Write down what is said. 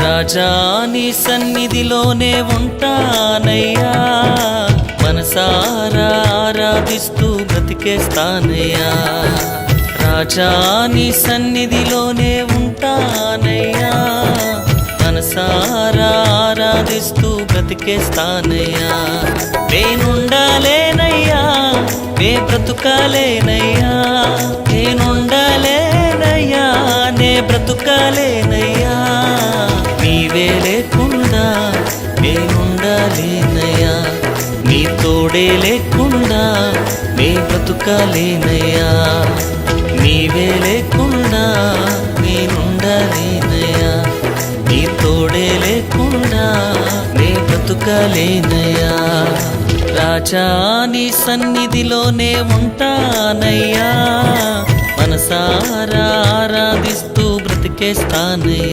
రాజా నీ సన్నిధిలోనే ఉంటానయ్యా, మనసారా ఆరాధిస్తూ బ్రతికేస్తానయ్యా. రాజా నీ సన్నిధిలోనే ఉంటానయ్యా, మనసారా ఆరాధిస్తూ బ్రతికేస్తానయ్యా. నేనుండాలేనయ్యా, నే బ్రతుకాలేనయ్యా, నేనుండాలేనయ్యా, నే బ్రతుకాలేనయ్యా. నీవే లేకుండా నేనుండాలేనయ్యా, నీ తోడే లేకుండా నే బ్రతుకాలేనయ్యా. నీవే లేకుండా నేనుండాలేనయ్యా, నీ తోడే లేకుండా నే బ్రతుకాలేనయ్యా. రాజా నీ సన్నిధిలోనే ఉంటానయ్యా, మనసారా ఆరాధిస్తూ బ్రతికేస్తానయ్యా.